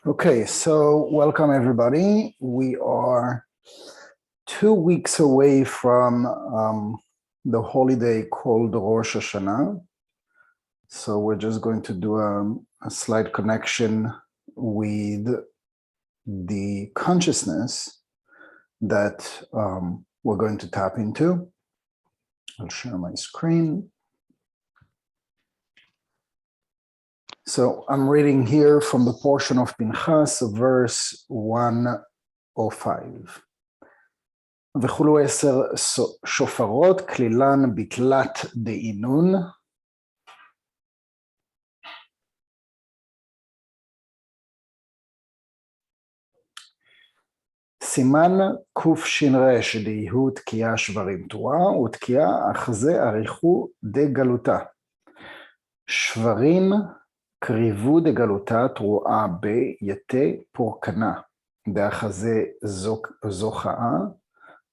Okay, so welcome everybody. We are 2 weeks away from the holiday called Rosh Hashanah. So we're just going to do a slight connection with the consciousness that we're going to tap into. I'll share my screen. So I'm reading here from the portion of Pinchas, verse 105. וכולו 10 שופרות, כלילן בתלת דאינון. סימן קש"ר דהיהו תקיעה שברים תרועה, ותקיעה אחזה אריכו דגלותה. שברים קריבו דגלותה תרועה ביתה פורקנה, דאחזה זוכאה,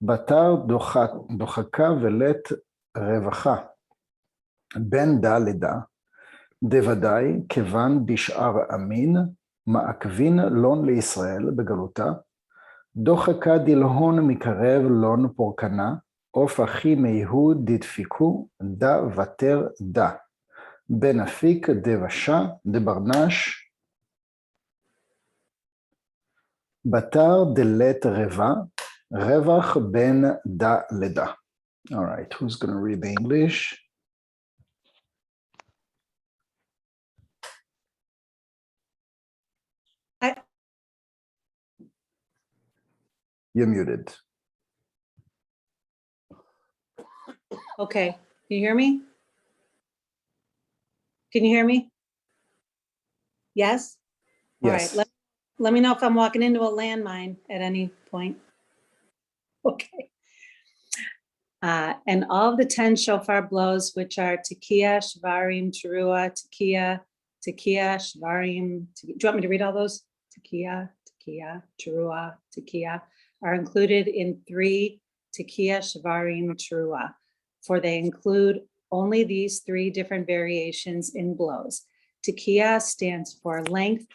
בתר דוחקה ולט רווחה. בין דה לדה, דוודאי כיוון בשאר אמין, מעכבין לון לישראל בגלותה, דוחקה דלהון מקרב לון פורקנה, עוף אחי מיהו דדפיקו, דה ותר דה. בין אפיק דבשה דברנש, בתר דלת רבע, רווח בין דה לדה. All right, who's going to read the English? You're muted. Okay, can you hear me? Can you hear me? Yes? All Yes. right, let me know if I'm walking into a landmine at any point. Okay. And all of the 10 shofar blows, which are tekiah, shvarim, teruah, tekiah, shvarim. Do you want me to read all those? Tekiah, teruah, tekiah, are included in 3 tekiah, shvarim, teruah, for they include only these 3 different variations in blows. Tekiah stands for length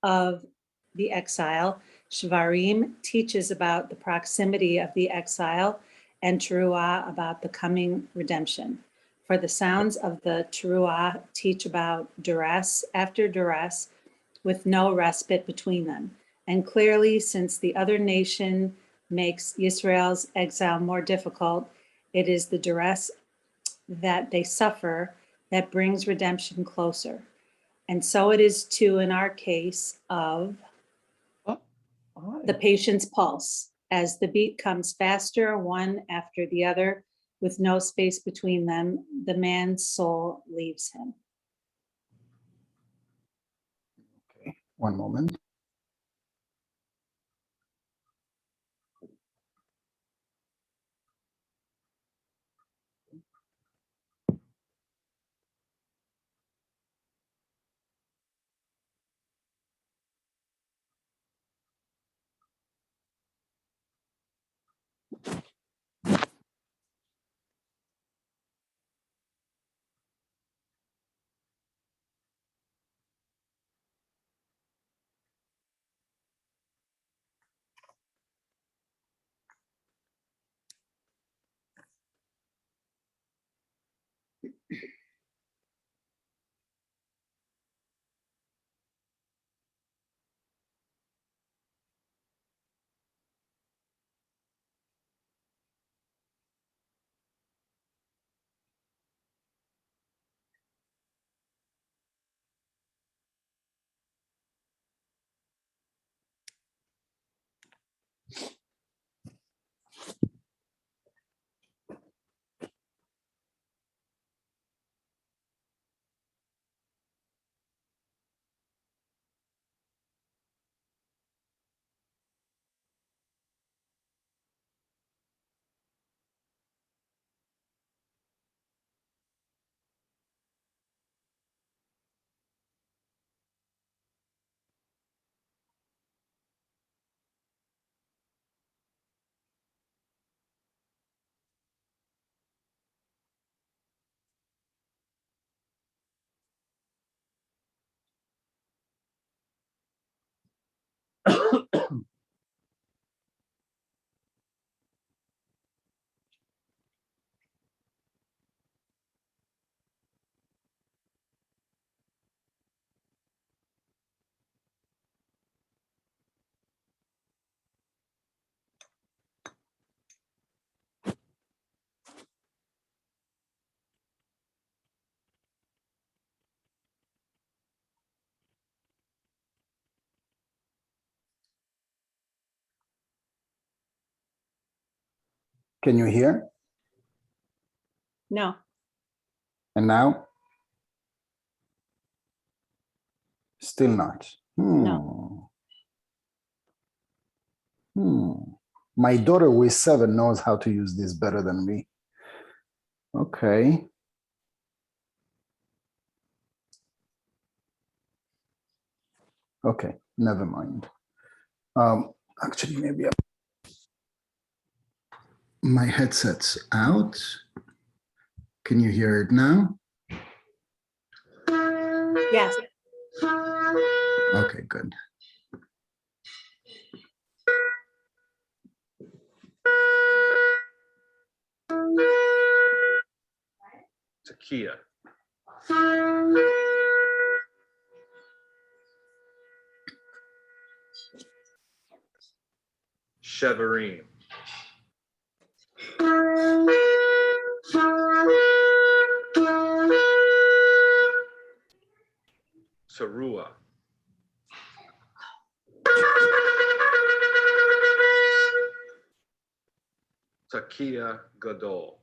of the exile. Shvarim teaches about the proximity of the exile, and teruah about the coming redemption. For the sounds of the teruah teach about duress after duress, with no respite between them. And clearly, since the other nation makes Israel's exile more difficult, it is the duress that they suffer that brings redemption closer. And so it is too in our case of the patient's pulse, as the beat comes faster one after the other, with no space between them, the man's soul leaves him. Okay, one moment. Can you hear? No, And now? Still not. no. My daughter who is 7 knows how to use this better than me. Okay. Okay, never mind. Actually, maybe my headset's out. Can you hear it now? Yes. Okay, good. Takia. Shevarim. Sarua. Takia Gadol.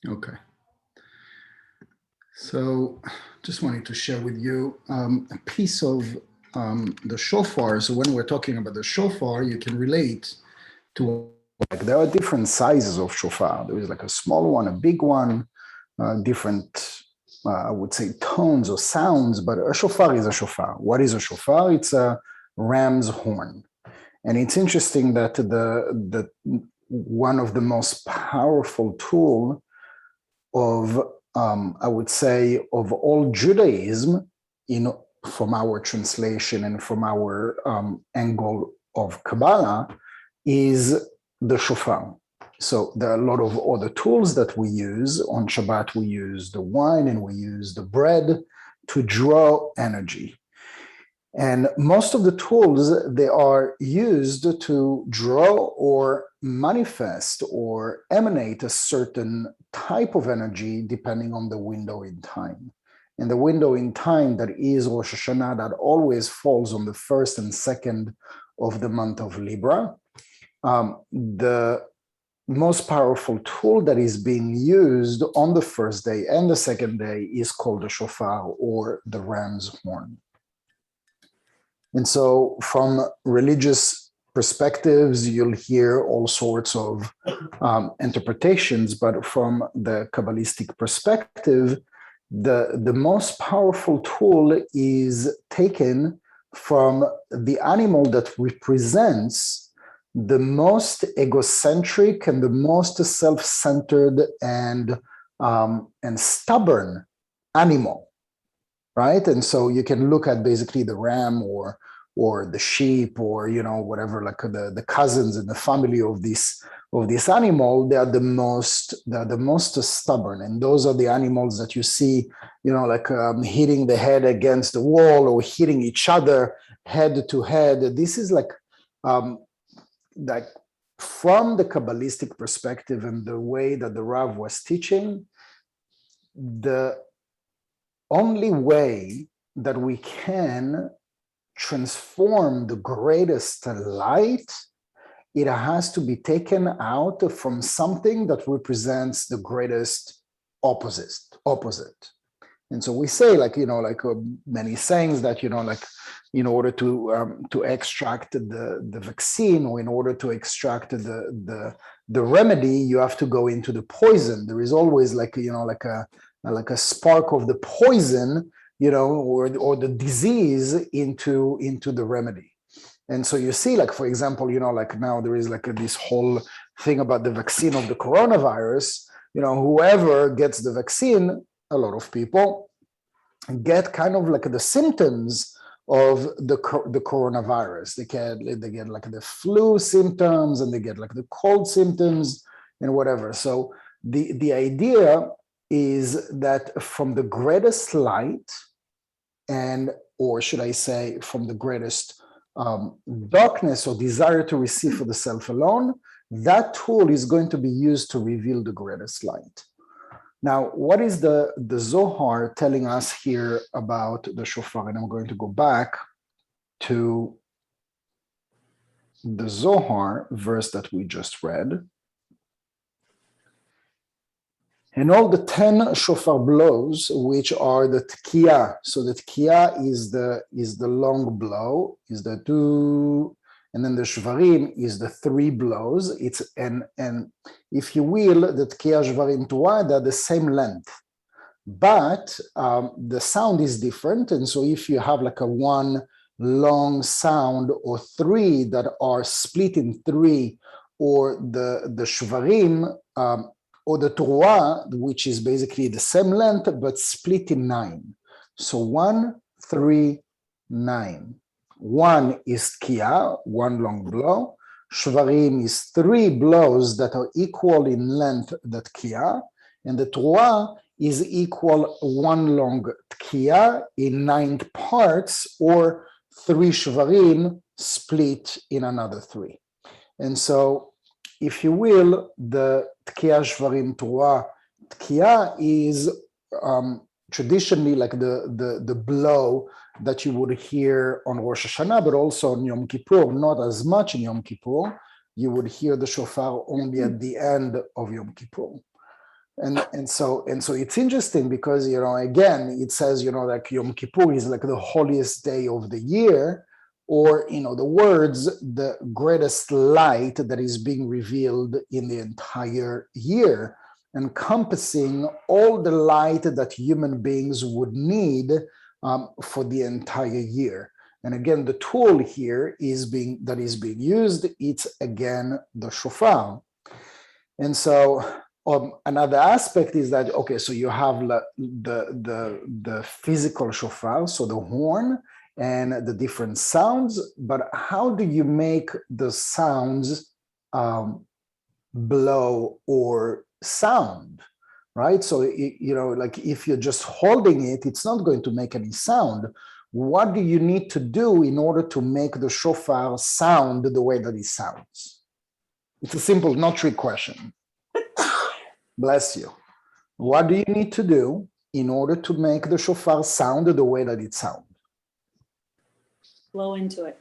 Okay. So just wanted to share with you a piece of the shofar. So when we're talking about the shofar, you can relate to, like, there are different sizes of shofar. There is like a small one, a big one, different, I would say, tones or sounds, but a shofar is a shofar. What is a shofar? It's a ram's horn. And it's interesting that the one of the most powerful tool of, I would say, of all Judaism, from our translation and from our angle of Kabbalah, is the shofar. So there are a lot of other tools that we use. On Shabbat, we use the wine and we use the bread to draw energy. And most of the tools, they are used to draw or manifest or emanate a certain type of energy depending on the window in time. And the window in time that is Rosh Hashanah, that always falls on the 1st and 2nd of the month of Libra. The most powerful tool that is being used on the first day and the second day is called the shofar, or the ram's horn. And so from religious perspectives, you'll hear all sorts of interpretations, but from the Kabbalistic perspective, the most powerful tool is taken from the animal that represents the most egocentric and the most self-centered and stubborn animal, right? And so you can look at basically the ram or the sheep, or whatever, like the cousins in the family of this animal. They are the most stubborn, and those are the animals that you see, like hitting the head against the wall or hitting each other head to head. This is like from the Kabbalistic perspective and the way that the Rav was teaching, the only way that we can transform the greatest light, it has to be taken out from something that represents the greatest opposite. And so we say, many sayings that, in order to extract the vaccine, or in order to extract the remedy, you have to go into the poison. There is always like a spark of the poison, or the disease into the remedy. And so you see, like, for example, like now there is like this whole thing about the vaccine of the coronavirus. Whoever gets the vaccine, a lot of people get kind of like the symptoms of the coronavirus. They get like the flu symptoms, and they get like the cold symptoms and whatever. So the idea is that from the greatest light, or should I say from the greatest darkness or desire to receive for the self alone, that tool is going to be used to reveal the greatest light. Now, what is the Zohar telling us here about the shofar? And I'm going to go back to the Zohar verse that we just read. And all the 10 shofar blows, which are the tkiya. So the tkiya is the long blow, is the two, and then the shvarim is the 3 blows. It's and if you will, the tkiya, shvarim, tuah, they're the same length, but the sound is different. And so if you have like a one long sound or 3 that are split in 3, or the shvarim, or the Torah, which is basically the same length, but split in 9. So 1, 3, 9. 1 is tkiya, 1 long blow. Shvarim is 3 blows that are equal in length, the tkiya. And the Torah is equal 1 long tkiya in 9 parts, or 3 shvarim split in another 3. And so, if you will, the tkiya, shvarim, tuah, tkiya is traditionally like the blow that you would hear on Rosh Hashanah, but also on Yom Kippur, not as much in Yom Kippur. You would hear the shofar only at the end of Yom Kippur. And so it's interesting because, again, it says, like Yom Kippur is like the holiest day of the year, or, the words, the greatest light that is being revealed in the entire year, encompassing all the light that human beings would need for the entire year. And again, the tool here that is being used, it's again the shofar. And so another aspect is that, okay, so you have the physical shofar, so the horn, and the different sounds, but how do you make the sounds blow or sound, right? So, like if you're just holding it, it's not going to make any sound. What do you need to do in order to make the shofar sound the way that it sounds? It's a simple, not trick question. Bless you. What do you need to do in order to make the shofar sound the way that it sounds? Blow into it.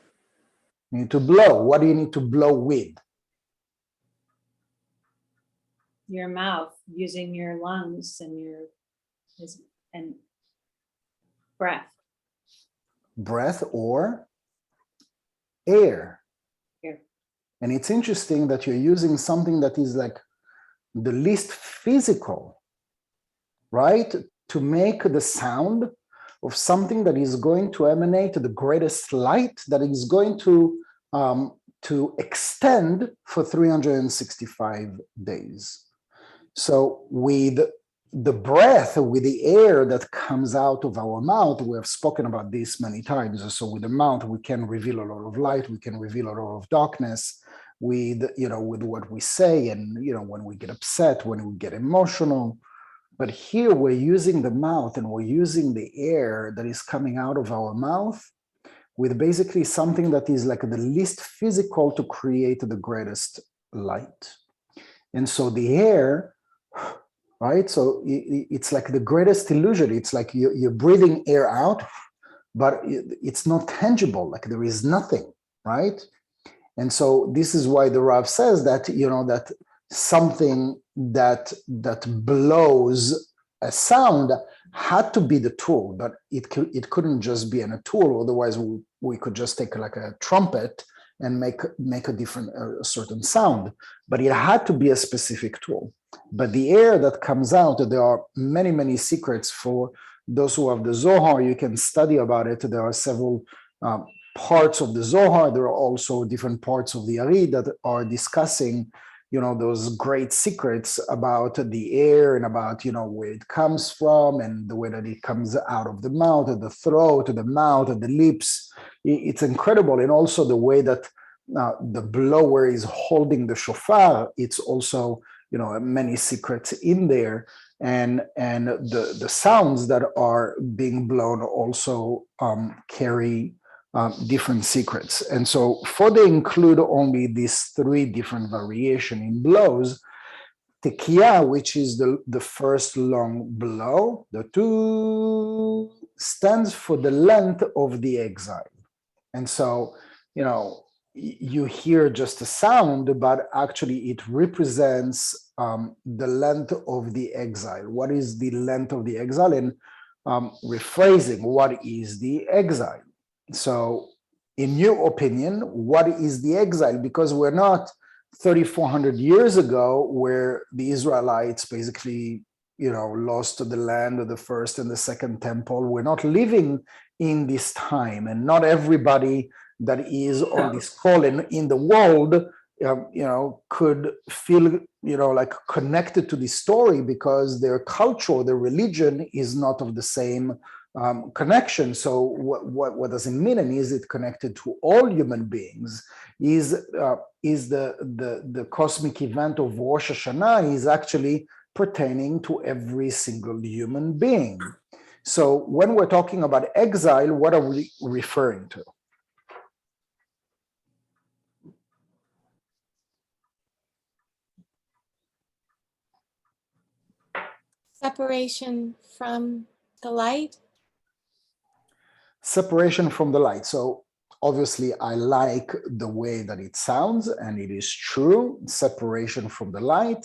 You need to blow. What do you need to blow with? Your mouth, using your lungs and breath. Breath or air. Air. And it's interesting that you're using something that is like the least physical, right? To make the sound of something that is going to emanate the greatest light, that is going to extend for 365 days. So with the breath, with the air that comes out of our mouth, we have spoken about this many times. So with the mouth, we can reveal a lot of light, we can reveal a lot of darkness with what we say, and when we get upset, when we get emotional. But here we're using the mouth, and we're using the air that is coming out of our mouth with basically something that is like the least physical to create the greatest light. And so the air, right? So it's like the greatest illusion. It's like you're breathing air out, but it's not tangible, like there is nothing, right? And so this is why the Rav says that, that something that blows a sound had to be the tool, but it couldn't just be a tool. Otherwise, we could just take like a trumpet and make a certain sound. But it had to be a specific tool. But the air that comes out, there are many, many secrets for those who have the Zohar. You can study about it. There are several parts of the Zohar. There are also different parts of the Ari that are discussing, those great secrets about the air and about, where it comes from and the way that it comes out of the mouth, and the throat, and the mouth, and the lips. It's incredible. And also the way that the blower is holding the shofar. It's also, many secrets in there. And the sounds that are being blown also carry different secrets. And so for they include only these 3 different variation in blows, tekiah, which is the first long blow, the 2 stands for the length of the exile. And so, you hear just a sound, but actually it represents the length of the exile. What is the length of the exile? And rephrasing, what is the exile? So in your opinion, what is the exile? Because we're not 3,400 years ago where the Israelites basically, lost the land of the first and the second temple. We're not living in this time, and not everybody that is on this call in the world, could feel, like connected to this story, because their culture, their religion is not of the same connection. So what does it mean? And is it connected to all human beings? Is the cosmic event of Rosh Hashanah is actually pertaining to every single human being? So when we're talking about exile, what are we referring to? Separation from the light. Separation from the light. So obviously I like the way that it sounds, and it is true, separation from the light.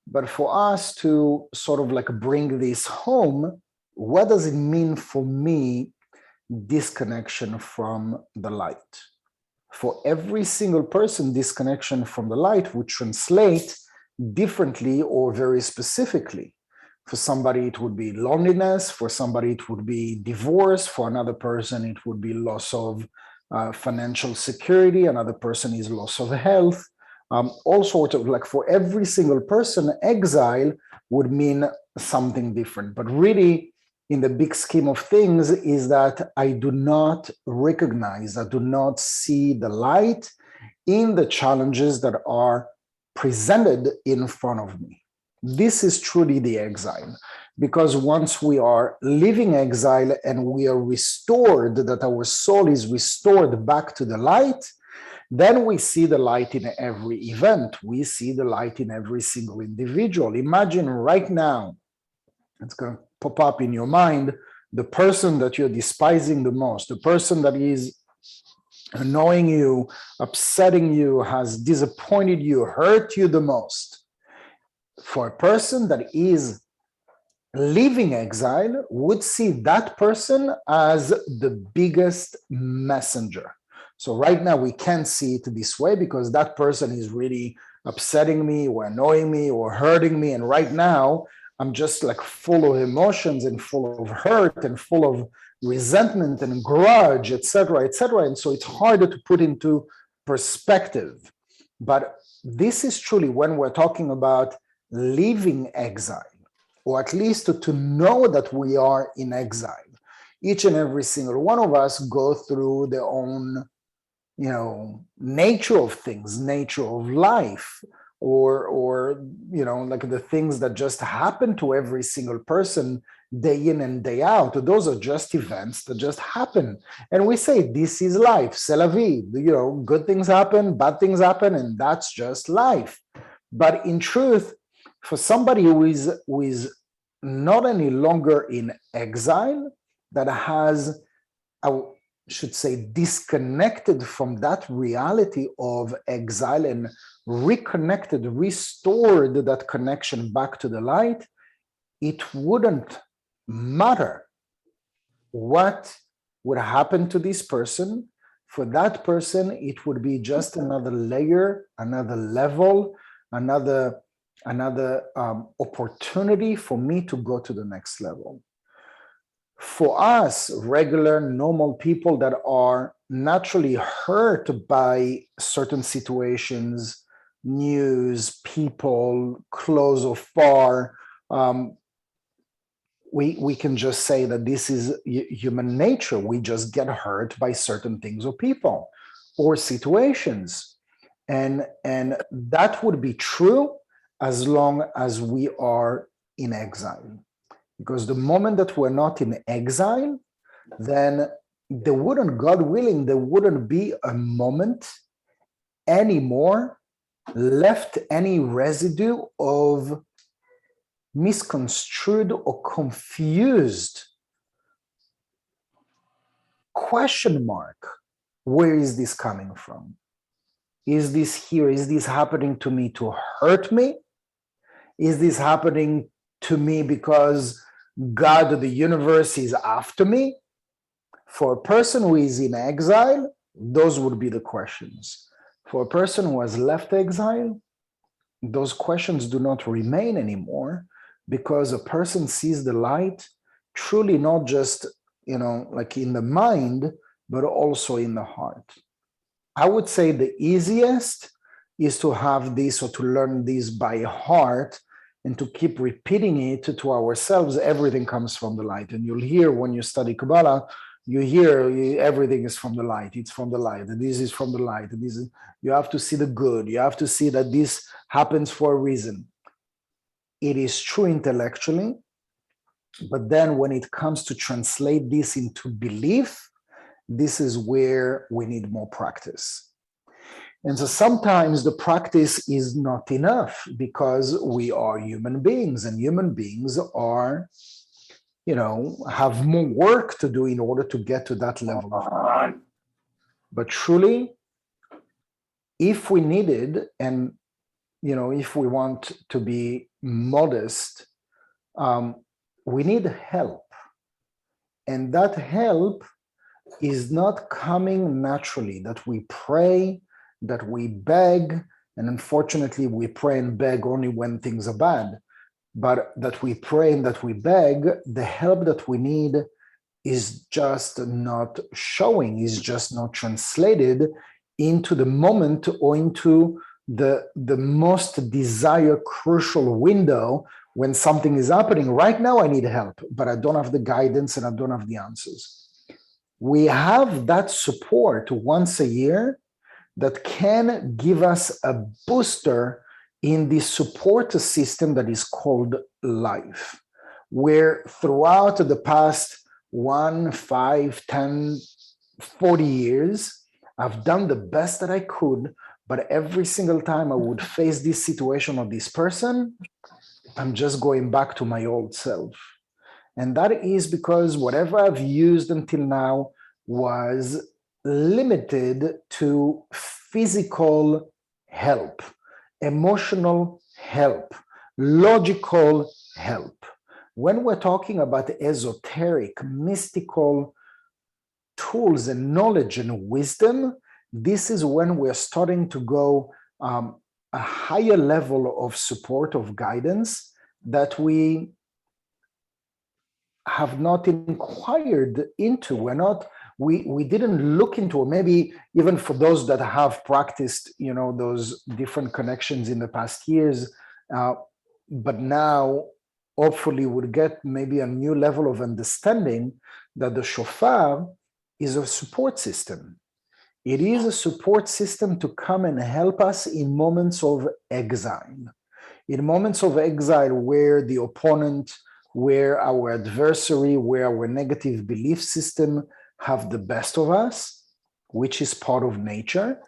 But for us to sort of like bring this home, what does it mean for me, disconnection from the light? For every single person, disconnection from the light would translate differently or very specifically. For somebody, it would be loneliness. For somebody, it would be divorce. For another person, it would be loss of financial security. Another person is loss of health. All sorts of, like, for every single person, exile would mean something different. But really, in the big scheme of things, is that I do not recognize, I do not see the light in the challenges that are presented in front of me. This is truly the exile, because once we are living exile and we are restored, that our soul is restored back to the light, then we see the light in every event. We see the light in every single individual. Imagine right now, it's going to pop up in your mind, the person that you're despising the most, the person that is annoying you, upsetting you, has disappointed you, hurt you the most. For a person that is living exile, would see that person as the biggest messenger. So right now we can't see it this way, because that person is really upsetting me or annoying me or hurting me. And right now I'm just like full of emotions and full of hurt and full of resentment and grudge, etc., etc. And so it's harder to put into perspective. But this is truly when we're talking about living exile, or at least to know that we are in exile. Each and every single one of us go through their own, nature of things, nature of life, or like the things that just happen to every single person day in and day out. Those are just events that just happen. And we say, this is life, c'est la vie. Good things happen, bad things happen, and that's just life. But in truth, for somebody who is not any longer in exile, that has, I should say, disconnected from that reality of exile and reconnected, restored that connection back to the light, it wouldn't matter what would happen to this person. For that person, it would be just another layer, another level, another opportunity for me to go to the next level. For us, regular, normal people that are naturally hurt by certain situations, news, people, close or far. We can just say that this is human nature. We just get hurt by certain things or people or situations. And that would be true as long as we are in exile. Because the moment that we're not in exile, then there wouldn't, God willing, there wouldn't be a moment anymore left any residue of misconstrued or confused question mark. Where is this coming from? Is this here? Is this happening to me to hurt me? Is this happening to me because God of the universe is after me? For a person who is in exile, those would be the questions. For a person who has left exile, those questions do not remain anymore, because a person sees the light truly not just, like in the mind, but also in the heart. I would say the easiest is to have this or to learn this by heart and to keep repeating it to ourselves. Everything comes from the light. And you'll hear when you study Kabbalah, you hear everything is from the light. It's from the light. And this is from the light. And this is, you have to see the good. You have to see that this happens for a reason. It is true intellectually, but then when it comes to translate this into belief, this is where we need more practice. And so sometimes the practice is not enough, because we are human beings, and human beings are, have more work to do in order to get to that level of. But truly, if we needed, and if we want to be modest, we need help. And that help is not coming naturally, that we pray, that we beg, and unfortunately we pray and beg only when things are bad, but that we pray and that we beg, the help that we need is just not showing, is just not translated into the moment or into the most desired crucial window when something is happening. Right now I need help, but I don't have the guidance and I don't have the answers. We have that support once a year that can give us a booster in the support system that is called life, where throughout the past 1, 5, 10, 40 years, I've done the best that I could, but every single time I would face this situation or this person, I'm just going back to my old self. And that is because whatever I've used until now was limited to physical help, emotional help, logical help. When we're talking about esoteric, mystical tools and knowledge and wisdom, this is when we're starting to go a higher level of support, of guidance that we have not inquired into. We didn't look into, or maybe even for those that have practiced, those different connections in the past years, but now hopefully would get maybe a new level of understanding that the shofar is a support system. It is a support system to come and help us in moments of exile. In moments of exile where the opponent, where our adversary, where our negative belief system have the best of us, which is part of nature.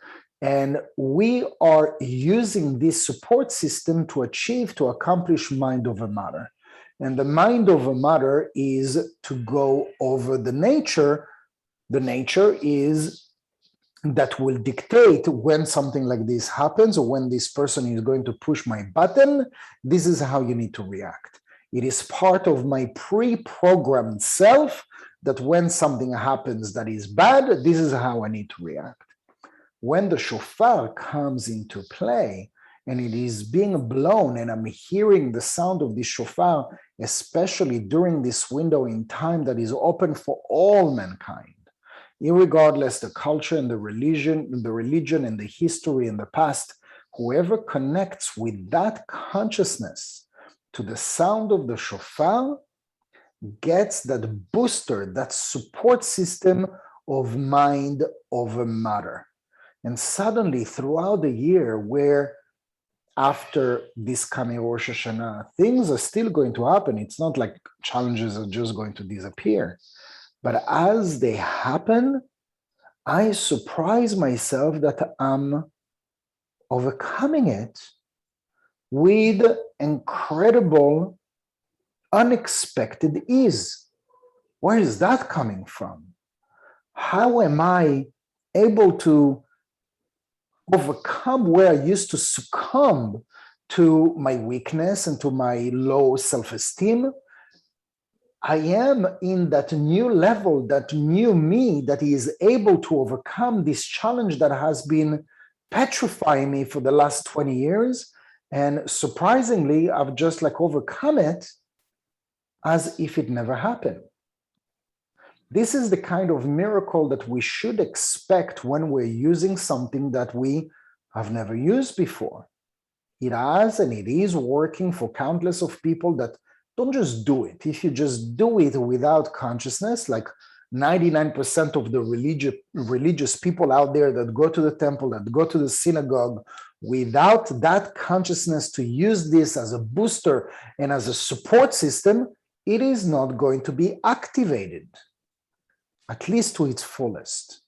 And we are using this support system to accomplish mind over matter. And the mind over matter is to go over the nature. The nature is that will dictate when something like this happens, or when this person is going to push my button. This is how you need to react. It is part of my pre-programmed self that when something happens that is bad, this is how I need to react. When the shofar comes into play and it is being blown and I'm hearing the sound of the shofar, especially during this window in time that is open for all mankind, Irregardless the culture and the religion and the history and the past, whoever connects with that consciousness to the sound of the shofar gets that booster, that support system of mind over matter. And suddenly throughout the year, where after this coming Rosh Hashanah, things are still going to happen. It's not like challenges are just going to disappear. But as they happen, I surprise myself that I'm overcoming it with incredible, unexpected ease. Where is that coming from? How am I able to overcome where I used to succumb to my weakness and to my low self-esteem? I am in that new level, that new me that is able to overcome this challenge that has been petrifying me for the last 20 years. And surprisingly, I've just like overcome it as if it never happened. This is the kind of miracle that we should expect when we're using something that we have never used before. It has and it is working for countless of people that don't just do it. If you just do it without consciousness, like 99% of the religious people out there that go to the temple, that go to the synagogue, without that consciousness to use this as a booster and as a support system, it is not going to be activated, at least to its fullest.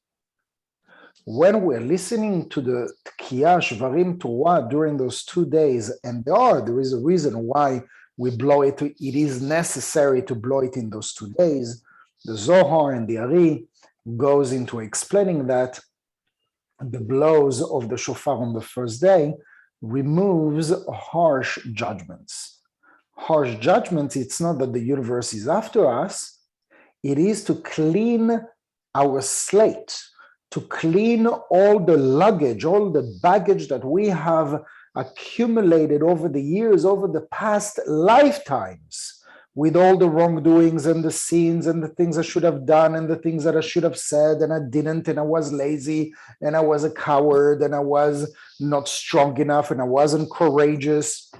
When we're listening to the Tkiyah, Shvarim, Torah during those 2 days, and there is a reason why we blow it, it is necessary to blow it in those 2 days. The Zohar and the Ari goes into explaining that the blows of the shofar on the first day removes harsh judgments. Harsh judgments, it's not that the universe is after us, it is to clean our slate, to clean all the luggage, all the baggage that we have accumulated over the years, over the past lifetimes, with all the wrongdoings and the sins and the things I should have done and the things that I should have said and I didn't, and I was lazy and I was a coward and I was not strong enough and I wasn't courageous.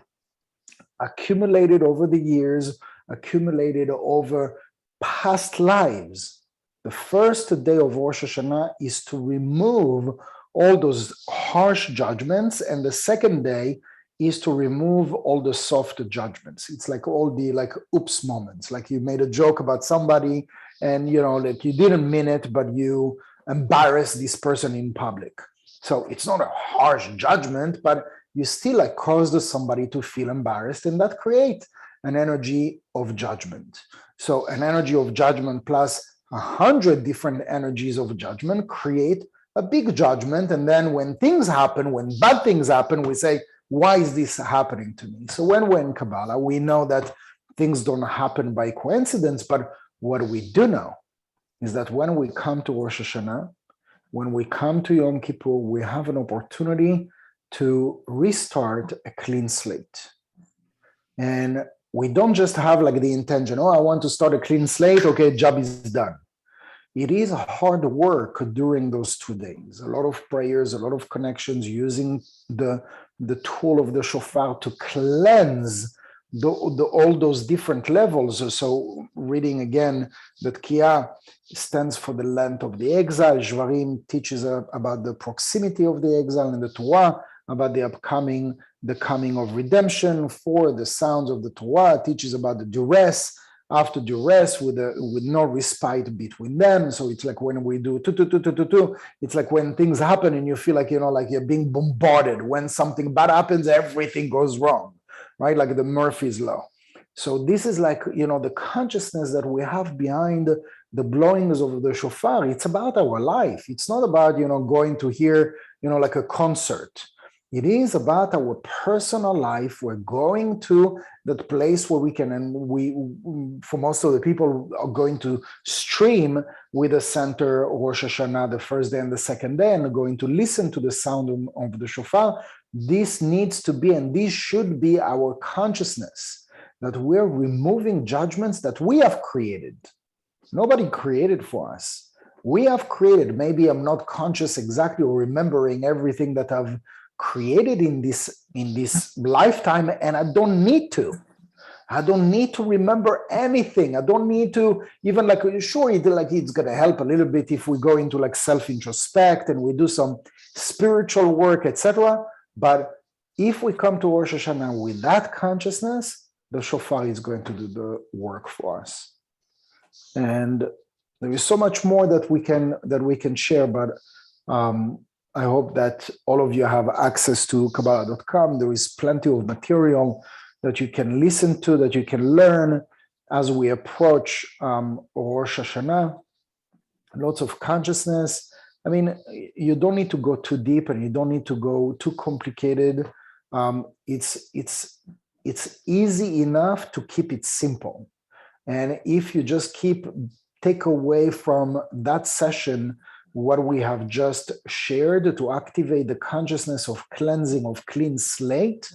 Accumulated over the years, accumulated over past lives. The first day of Rosh Hashanah is to remove all those harsh judgments, and the second day is to remove all the soft judgments. It's like all the like oops moments, like you made a joke about somebody and like you didn't mean it, but you embarrassed this person in public. So it's not a harsh judgment, but you still like caused somebody to feel embarrassed, and that creates an energy of judgment. So an energy of judgment plus 100 different energies of judgment create a big judgment. And then when things happen, when bad things happen, we say, why is this happening to me? So when we're in Kabbalah, we know that things don't happen by coincidence, but what we do know is that when we come to Rosh Hashanah, when we come to Yom Kippur, we have an opportunity to restart a clean slate. And we don't just have like the intention, I want to start a clean slate, okay, job is done. It is hard work during those 2 days. A lot of prayers, a lot of connections, using the tool of the shofar to cleanse all those different levels. So reading again, that Tkiyah stands for the length of the exile. Shvarim teaches about the proximity of the exile, and the Torah about the coming of redemption. For the sounds of the Torah teaches about the duress, after duress with no respite between them. So it's like when we do it's like when things happen and you feel like, like you're being bombarded. When something bad happens, everything goes wrong, right? Like the Murphy's Law. So this is like, the consciousness that we have behind the blowings of the shofar. It's about our life. It's not about, going to hear, like a concert. It is about our personal life. We're going to that place where we can, and for most of the people, are going to stream with the center Rosh Hashanah, the first day and the second day, and are going to listen to the sound of the shofar. This needs to be, and this should be our consciousness, that we're removing judgments that we have created. Nobody created for us. we have created. Maybe I'm not conscious exactly or remembering everything that I've created in this lifetime, and I don't need to. I don't need to remember anything. I don't need to even sure, it's going to help a little bit if we go into like self-introspect and we do some spiritual work, etc. But if we come to Rosh Hashanah with that consciousness, the shofar is going to do the work for us. And there is so much more that we can share, but I hope that all of you have access to Kabbalah.com. There is plenty of material that you can listen to, that you can learn as we approach Rosh Hashanah. Lots of consciousness. I mean, you don't need to go too deep and you don't need to go too complicated. It's easy enough to keep it simple. And if you just take away from that session what we have just shared to activate the consciousness of cleansing, of clean slate,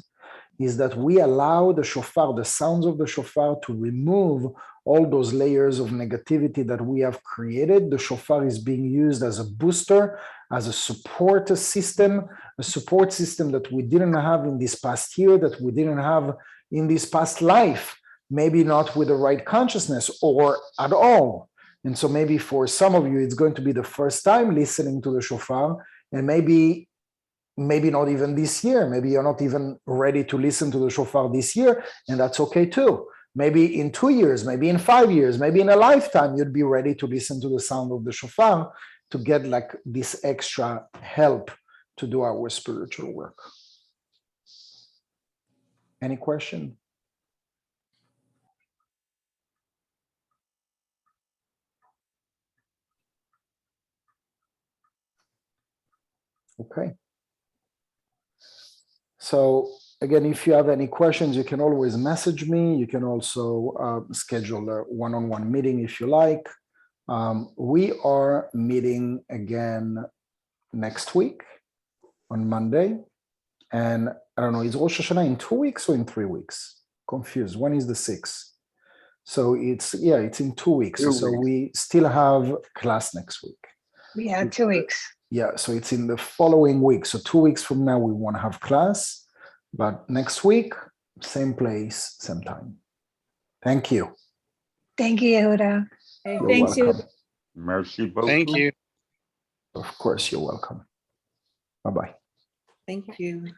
is that we allow the shofar, the sounds of the shofar, to remove all those layers of negativity that we have created. The shofar is being used as a booster, as a support system that we didn't have in this past year, that we didn't have in this past life, maybe not with the right consciousness or at all. And so maybe for some of you, it's going to be the first time listening to the shofar, and maybe not even this year. Maybe you're not even ready to listen to the shofar this year, and that's okay too. Maybe in 2 years, maybe in 5 years, maybe in a lifetime, you'd be ready to listen to the sound of the shofar to get like this extra help to do our spiritual work. Any question? Okay. So again, if you have any questions, you can always message me. You can also schedule a one-on-one meeting if you like. We are meeting again next week on Monday. And I don't know, is Rosh Hashanah in 2 weeks or in 3 weeks? Confused. When is the 6th? So it's in 2 weeks. So we still have class next week. Yeah, 2 weeks. Yeah, so it's in the following week. So 2 weeks from now, we won't have class. But next week, same place, same time. Thank you. Thank you, Yehuda. Okay, You're thanks, welcome. Merci beaucoup. Thank you. Of course, you're welcome. Bye-bye. Thank you.